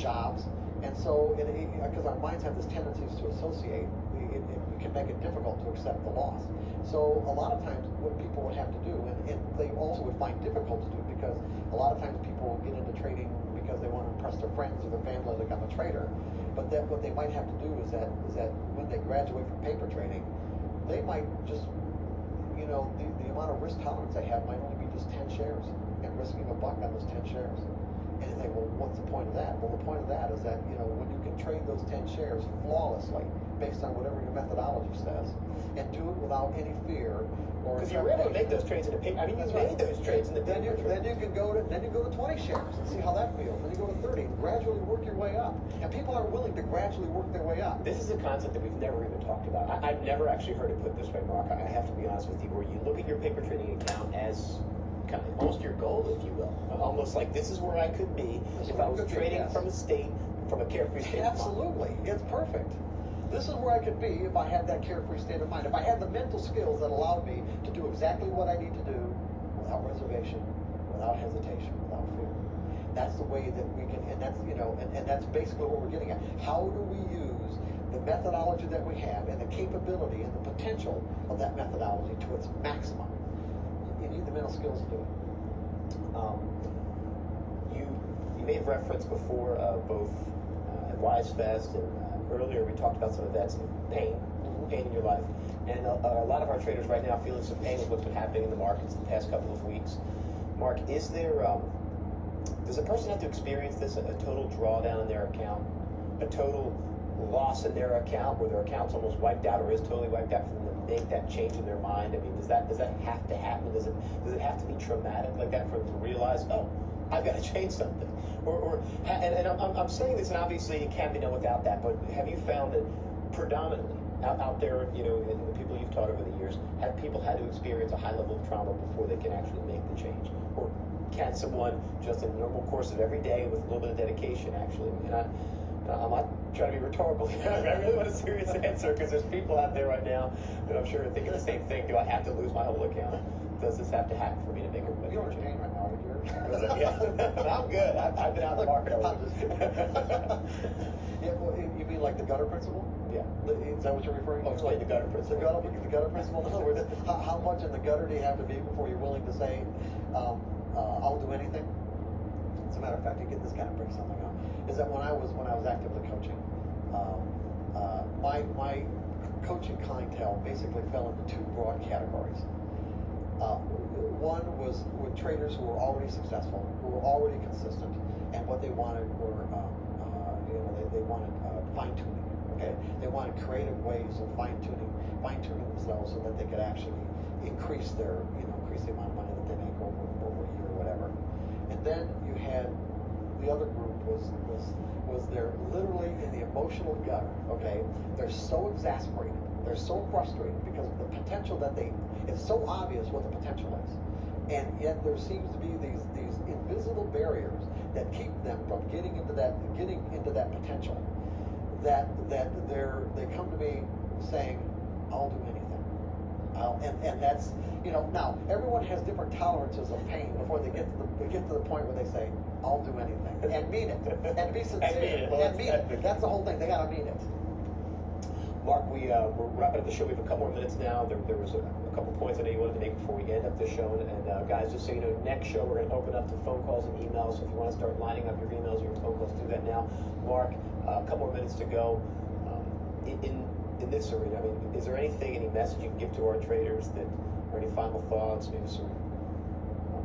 jobs. And so, because our minds have this tendency to associate, it can make it difficult to accept the loss. So a lot of times what people would have to do, and they also would find difficult to do, because a lot of times people get into trading because they want to impress their friends or their family to become a trader. But then what they might have to do is that when they graduate from paper trading, they might just, the amount of risk tolerance they have might only be just 10 shares, and risking $1 on those 10 shares. And you think, well, what's the point of that? Well, the point of that is that, when you can trade those 10 shares flawlessly based on whatever your methodology says, and do it without any fear or... Because you were able to make those trades in the paper. I mean, you made those trades in the paper. Then you can go to 20 shares and see how that feels. Then you go to 30 and gradually work your way up. And people are willing to gradually work their way up. This is a concept that we've never even talked about. I've never actually heard it put this way, Mark. I have to be honest with you, where you look at your paper trading account as kind of almost your goal, if you will. Almost like this is where I could be if I was trading from a carefree state of mind. Absolutely. It's perfect. This is where I could be if I had that carefree state of mind. If I had the mental skills that allowed me to do exactly what I need to do without reservation, without hesitation, without fear. That's the way that we can, and that's, and that's basically what we're getting at. How do we use the methodology that we have and the capability and the potential of that methodology to its maximum? You need the mental skills to do it. You made reference before both at Wise Fest and earlier we talked about some events of pain in your life, and a lot of our traders right now feeling some pain with what's been happening in the markets the past couple of weeks. Mark, is there does a person have to experience this, a total drawdown in their account, a total loss in their account where their account's almost wiped out or is totally wiped out for them to make that change in their mind? I mean, does that have to happen? Does it have to be traumatic like that for them to realize, oh, I've got to change something? And I'm saying this, and obviously it can't be done without that, but have you found that predominantly out there, in the people you've taught over the years, have people had to experience a high level of trauma before they can actually make the change? Or can someone just in the normal course of every day with a little bit of dedication actually? And I'm not trying to be rhetorical here. I really want a serious answer, because there's people out there right now that I'm sure are thinking the same thing. Do I have to lose my whole account? Does this have to happen for me to make a change? You're in pain right now, aren't you? Yeah. I'm good. I've been out in the market already. Yeah, well, you mean like the gutter principle? Yeah. Is that what you're referring to? Oh, explain the gutter principle. The gutter principle. In other words, how much in the gutter do you have to be before you're willing to say, I'll do anything? As a matter of fact, to get this kind of bring something up, is that when I was actively coaching, my coaching clientele basically fell into two broad categories. One was with traders who were already successful, who were already consistent, and what they wanted were, they wanted fine-tuning. Okay, they wanted creative ways of fine-tuning themselves so that they could actually increase the amount of money that they make over a year or whatever. And then you had the other group was they're literally in the emotional gutter. Okay, they're so exasperated, they're so frustrated because of the potential that it's so obvious what the potential is, and yet there seems to be these invisible barriers that keep them from getting into that potential. That they come to me saying, I'll do anything. And that's, now everyone has different tolerances of pain before they get to the point where they say, I'll do anything, and mean it, and be sincere, and mean it. That's the whole thing. They gotta mean it. Mark, we're wrapping up the show. We have a couple more minutes now. There was a couple points I know you wanted to make before we end up the show. And guys, just so you know, next show we're going to open up to phone calls and emails. So if you want to start lining up your emails, your phone calls, do that now. Mark, a couple more minutes to go. In this arena, I mean, is there any message you can give to our traders, or any final thoughts, maybe some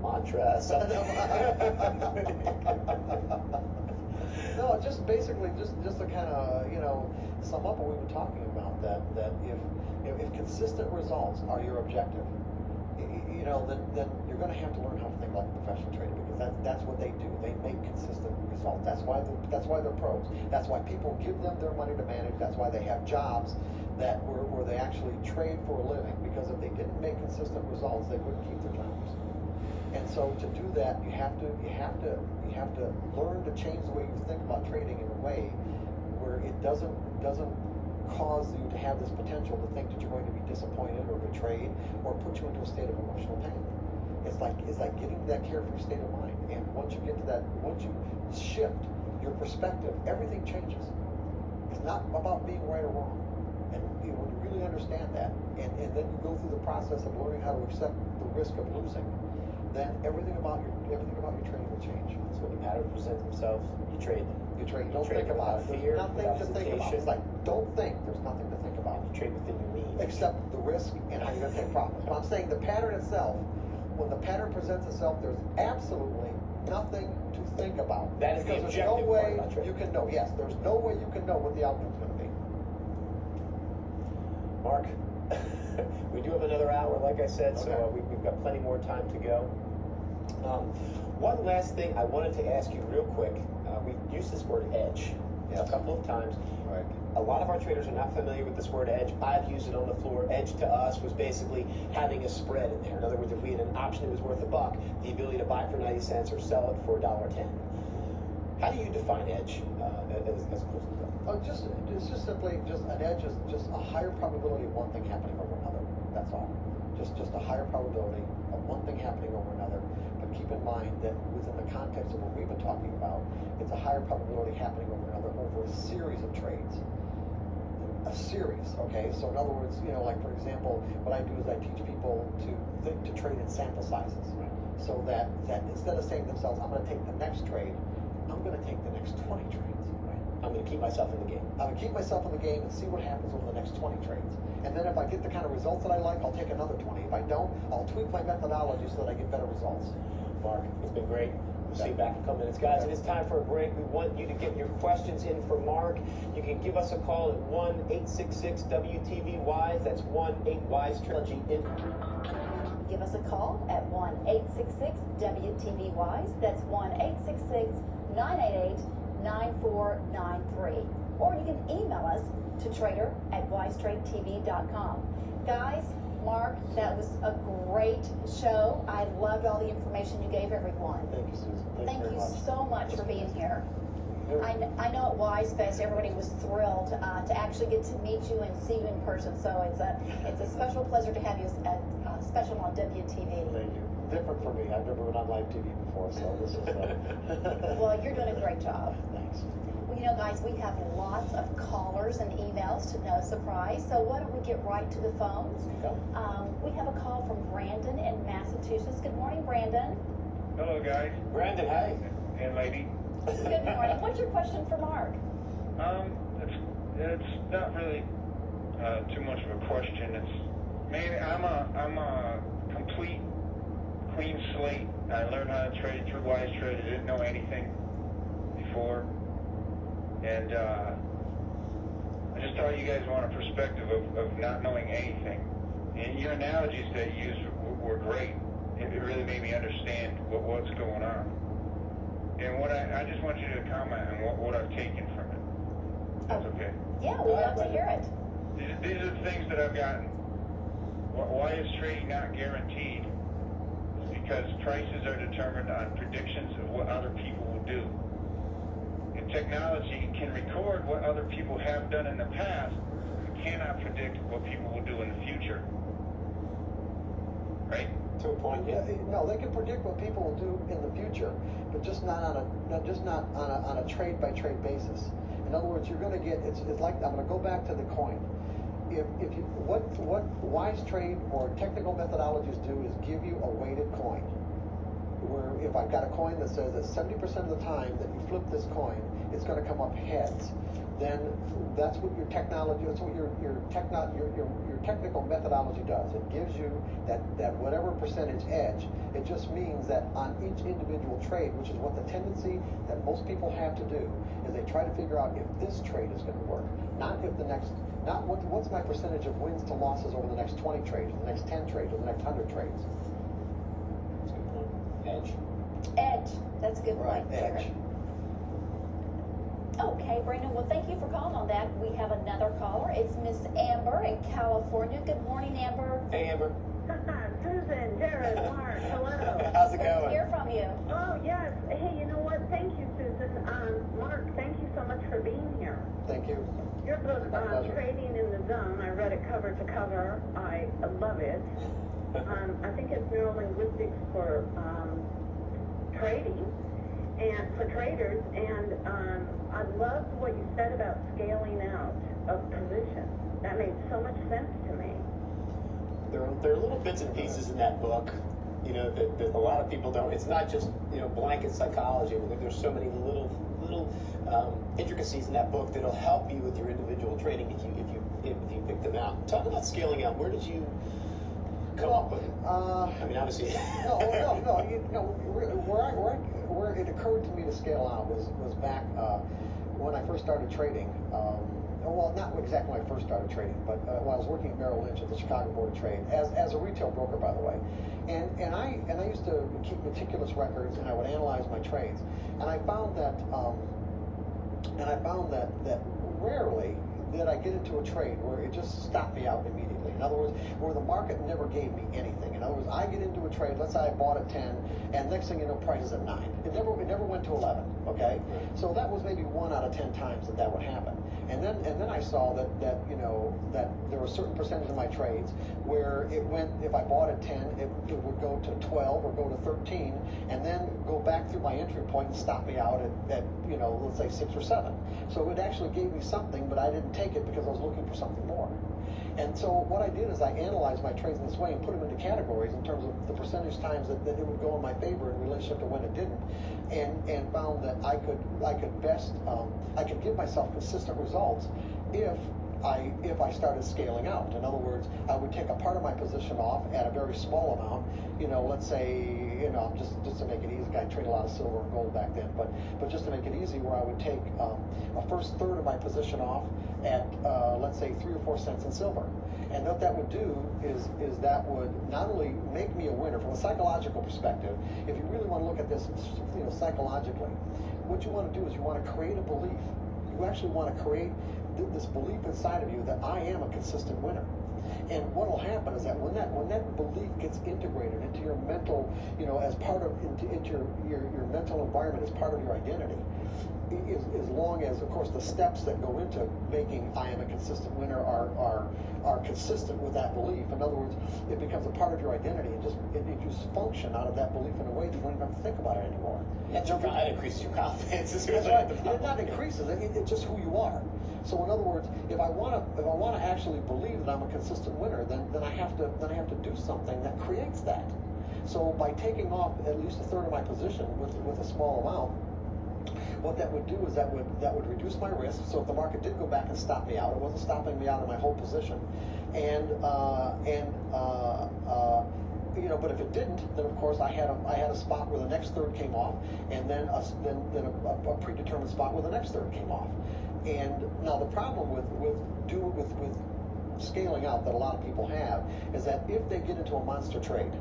mantra, something? No, just basically just to kind of sum up what we've been talking about, that if consistent results are your objective, then you're going to have to learn how to think like a professional trader, because that's what they do. They make consistent results. That's why they're pros. That's why people give them their money to manage. That's why they have jobs where they actually trade for a living, because if they didn't make consistent results, they wouldn't keep their jobs. And so to do that, you have to learn to change the way you think about trading in a way where it doesn't cause you to have this potential to think that you're going to be disappointed or betrayed or put you into a state of emotional pain. It's like getting to that carefree state of mind. And once you shift your perspective, everything changes. It's not about being right or wrong. And when you really understand that, and then you go through the process of learning how to accept the risk of losing, then everything about your trading will change. So when the pattern presents themselves, you trade them. You trade. Don't trade think about it. fear, There's nothing to think about. It's like, don't think. There's nothing to think about. You trade within your means. Except the risk and how you're going to take profits. But I'm saying the pattern itself, when the pattern presents itself, there's absolutely nothing to think about. That is the because objective there's no way part about trading. you can know. Yes, there's no way you can know what the outcome's going to be. Mark, we do have another hour, like I said, Okay. so we've got plenty more time to go. One last thing I wanted to ask you real quick. We've used this word edge a couple of times. Right. A lot of our traders are not familiar with this word edge. I've used it on the floor. Edge to us was basically having a spread in there. In other words, if we had an option that was worth $1, the ability to buy for 90 cents or sell it for $1.10. How do you define edge as opposed to that? It's just simply an edge is just a higher probability of one thing happening over another. That's all. Just a higher probability of one thing happening over another. But keep in mind that within the context of what we've been talking about, it's a higher probability happening over another over a series of trades. A series, okay? So in other words, like for example, what I do is I teach people to trade in sample sizes. Right. So that instead of saying to themselves, I'm going to take the next trade, I'm going to take the next 20 trades. Right. I'm going to keep myself in the game. I'm going to keep myself in the game and see what happens over the next 20 trades. And then if I get the kind of results that I like, I'll take another 20. If I don't, I'll tweak my methodology so that I get better results. Mark, it's been great. We'll see you back in a couple minutes. Guys, it is time for a break. We want you to get your questions in for Mark. You can give us a call at 1-866-WTV-WISE. That's 1-8-WISE Trilogy. Give us a call at 1-866-WTV-WISE. That's 1-866-988-9493. Or you can email us to trader@wisetradetv.com. Guys, Mark, that was a great show. I loved all the information you gave everyone. Thank you, Susan. Thank very you much. so much for being here. I know at Wise Fest everybody was thrilled to actually get to meet you and see you in person. So it's a special pleasure to have you special on WTV. Thank you. Different for me. I've never been on live TV before, so this is. Well, you're doing a great job. Thanks. Well, guys, we have lots of callers and emails, to no surprise. So why don't we get right to the phones? We have a call from Brandon in Massachusetts. Good morning, Brandon. Hello, guys. Brandon, hey. And lady. Good morning. What's your question for Mark? It's not really too much of a question. It's mainly I'm a complete clean slate. I learned how to trade through Wise Trade. I didn't know anything before, and I just thought you guys want a perspective of not knowing anything. And your analogies that you used were great. It really made me understand what's going on. And what I just want you to comment on what I've taken from it. That's okay. Yeah, we'd love to hear it. These are the things that I've gotten. Why is trading not guaranteed? Because prices are determined on predictions of what other people will do. And technology can record what other people have done in the past, but cannot predict what people will do in the future. Right? To a point, yeah. No, they can predict what people will do in the future, but just not on a trade by trade basis. In other words, you're going to get it's like I'm going to go back to the coin. If you what Wise Trade or technical methodologies do is give you a weighted coin. Where if I've got a coin that says that 70% of the time that you flip this coin, it's going to come up heads, then that's what your technology, that's what your technical methodology does. It gives you that whatever percentage edge. It just means that on each individual trade, which is what the tendency that most people have to do, is they try to figure out if this trade is going to work, not if the next, not what's my percentage of wins to losses over the next 20 trades, or the next 10 trades, or the next 100 trades. Edge. Edge. That's a good point. Edge. Okay, Brandon. Well, thank you for calling on that. We have another caller. It's Miss Amber in California. Good morning, Amber. Hey, Amber. Susan, Jared, Mark, hello. How's it Good to going? hear from you. Oh, yes. Hey, you know what? Thank you, Susan. Mark, thank you so much for being here. Thank you. Your book, My pleasure. Trading in the Zone, I read it cover to cover. I love it. I think it's neurolinguistics for trading and for traders. And love what you said about scaling out of positions. That made so much sense to me. There are little bits and pieces in that book, you know, that a lot of people don't. It's not just, you know, blanket psychology. There's so many little intricacies in that book that'll help you with your individual training if you pick them out. Talk about scaling out. Where did you come up with it? I mean, obviously. No. Where it occurred to me to scale out was back when I first started trading. Well, not exactly when I first started trading, but when I was working at Merrill Lynch at the Chicago Board of Trade as a retail broker, by the way. And I used to keep meticulous records, and I would analyze my trades. And I found that that rarely did I get into a trade where it just stopped me out immediately. In other words, where the market never gave me anything. In other words, I get into a trade, let's say I bought at 10, and next thing you know, price is at 9. It never went to 11, okay? So that was maybe 1 out of 10 times that would happen. And then I saw that you know, that there were a certain percentage of my trades where it went, if I bought at 10, it would go to 12 or go to 13, and then go back through my entry point and stop me out at you know, let's say 6 or 7. So it actually gave me something, but I didn't take it because I was looking for something more. And so what I did is I analyzed my trades in this way and put them into categories in terms of the percentage times that it would go in my favor in relationship to when it didn't, and found that I could give myself consistent results if I started scaling out. In other words, I would take a part of my position off at a very small amount. You know, let's say, you know, just to make it easy, I trade a lot of silver and gold back then, but just to make it easy, where I would take a first third of my position off at let's say 3 or 4 cents in silver. And what that would do is that would not only make me a winner from a psychological perspective. If you really want to look at this, you know, psychologically, what you want to do is you want to create a belief. You actually want to create this belief inside of you that I am a consistent winner. And what will happen is that when that belief gets integrated into your mental, you know, as part of into your mental environment as part of your identity, as long as, of course, the steps that go into making I am a consistent winner are consistent with that belief. In other words, it becomes a part of your identity, and you just function out of that belief in a way that you don't even have to think about it anymore. That increases your confidence. That's right. It not increases it. It's just who you are. So in other words, if I want to actually believe that I'm a consistent winner, then I have to do something that creates that. So by taking off at least a third of my position with a small amount, what that would do is that would reduce my risk. So if the market did go back and stop me out, it wasn't stopping me out of my whole position. You know, but if it didn't, then of course I had a spot where the next third came off, and then a predetermined spot where the next third came off. And now the problem with scaling out that a lot of people have is that if they get into a monster trade,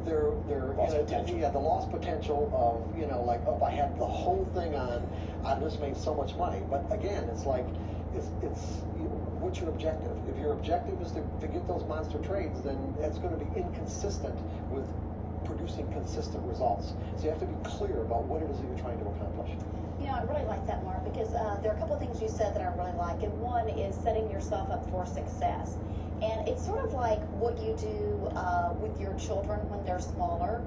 the loss potential of, you know, like, oh, if I had the whole thing on, I just made so much money. But again, it's like, what's your objective? If your objective is to get those monster trades, then it's going to be inconsistent with producing consistent results. So you have to be clear about what it is that you're trying to accomplish. You know, I really like that, Mark, because there are a couple of things you said that I really like, and one is setting yourself up for success. And it's sort of like what you do with your children when they're smaller.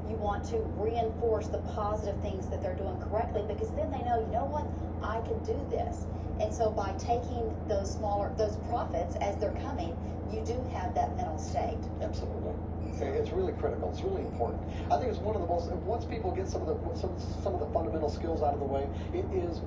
You want to reinforce the positive things that they're doing correctly, because then they know, you know what, I can do this. And so by taking those profits as they're coming, you do have that mental state. Absolutely. It's really critical. It's really important. I think it's one of the most. Once people get some of the fundamental skills out of the way, it is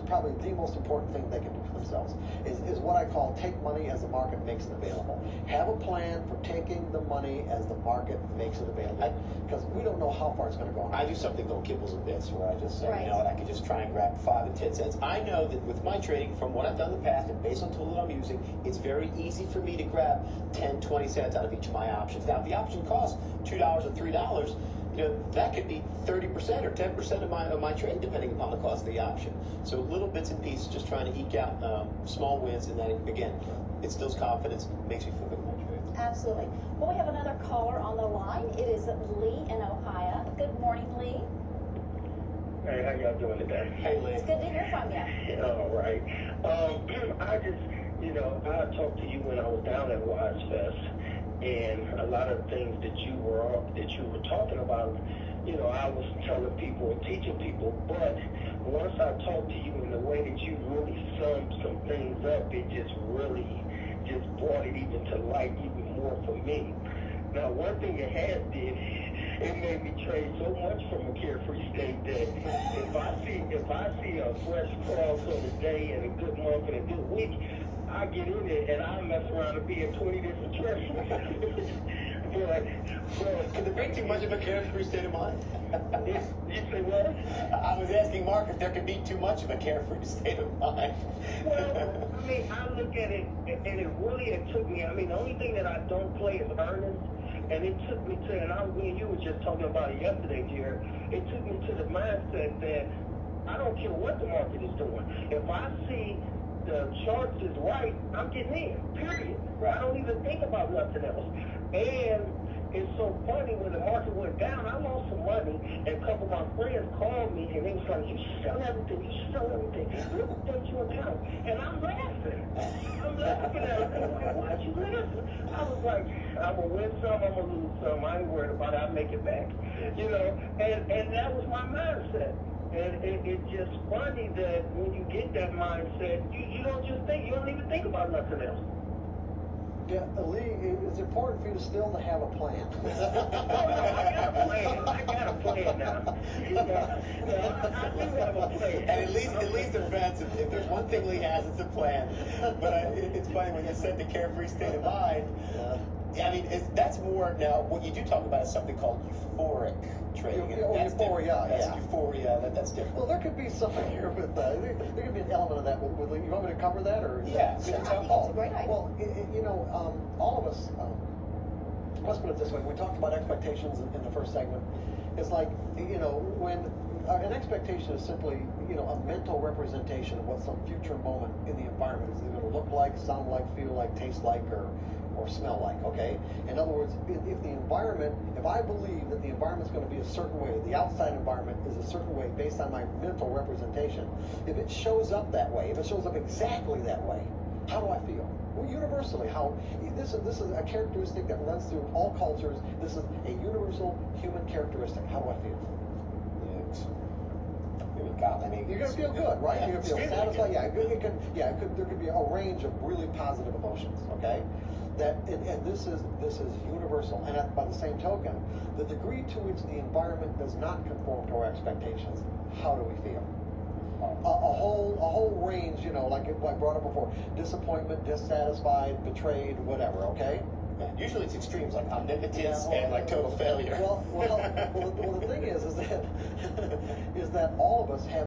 probably the most important thing they can do for themselves. Is what I call take money as the market makes it available. Have a plan for taking the money as the market makes it available, because we don't know how far it's going to go. I do something called kibbles and bits, where I just say, right, you know what, I could just try and grab 5 and 10 cents. I know that with my trading, from what I've done in the past and based on the tool that I'm using, it's very easy for me to grab 10, 20 cents out of each of my options. Now, if the option costs $2 or $3, you know, that could be 30% or 10% of my trade, depending upon the cost of the option. So little bits and pieces, just trying to eke out small wins, and then again, it instills confidence, makes me feel good about my trade. Absolutely. Well, we have another caller on the line. It is Lee in Ohio. Good morning, Lee. Hey, how y'all doing today? Hey, Lee. It's good to hear from you. All right. I just, you know, I talked to you when I was down at Wise Fest, and a lot of things that you were talking about, you know, I was telling people and teaching people. But once I talked to you in the way that you really summed some things up, it just really just brought it even to light even more for me. Now, one thing it has did, it made me trade so much from a Carefree State that if I see a fresh cross on a day and a good month and a good week, I get in it and I mess around and be in 20 different trades. but Could there be too much of a carefree state of mind? You say what? I was asking Mark if there could be too much of a carefree state of mind. Well, I mean, I look at it, and it took me, I mean, the only thing that I don't play is earnings, and it took me to, and me and you were just talking about it yesterday, Jared, it took me to the mindset that I don't care what the market is doing. If I see the charts is right, I'm getting in, period. I don't even think about nothing else. And it's so funny, when the market went down, I lost some money, and a couple of my friends called me, and they was like, you should sell everything, you should sell everything, liquidate your account. And I'm laughing at it. I'm like, why'd you laughing? I was like, I'm going to win some, I'm going to lose some, I ain't worried about it, I'll make it back. You know, and that was my mindset. And it's just funny that when you get that mindset, you don't just think, you don't even think about nothing else. Yeah, Lee, it's important for you to still to have a plan. I got a plan now. I do have a plan. And at least defense, if there's one thing Lee has, it's a plan. But it's funny when you said the carefree state of mind. I mean, that's more, now, what you do talk about is something called euphoric trading. That's euphoria, That's yeah. euphoria, that's different. Well, there could be something here with there could be an element of that with you want me to cover that, or Yeah, Sure, I think Oh, it's a great idea. well, you know, all of us. Let's put it this way: we talked about expectations in the first segment. It's like, you know, when an expectation is simply, you know, a mental representation of what some future moment in the environment is going to look like, sound like, feel like, taste like, or smell like, okay? In other words, if the environment, if I believe that the environment's going to be a certain way, the outside environment is a certain way based on my mental representation, if it shows up that way, if it shows up exactly that way, how do I feel? Well, universally, this is a characteristic that runs through all cultures. This is a universal human characteristic. How do I feel? You're going to feel good, right? You're going to feel satisfied. Yeah, there could be a range of really positive emotions, okay? And this is universal. And by the same token, the degree to which the environment does not conform to our expectations, how do we feel? A whole range, you know, like I brought up before: disappointment, dissatisfied, betrayed, whatever. Okay. Usually it's extremes like omnipotence and like total failure. Well, the thing is that all of us have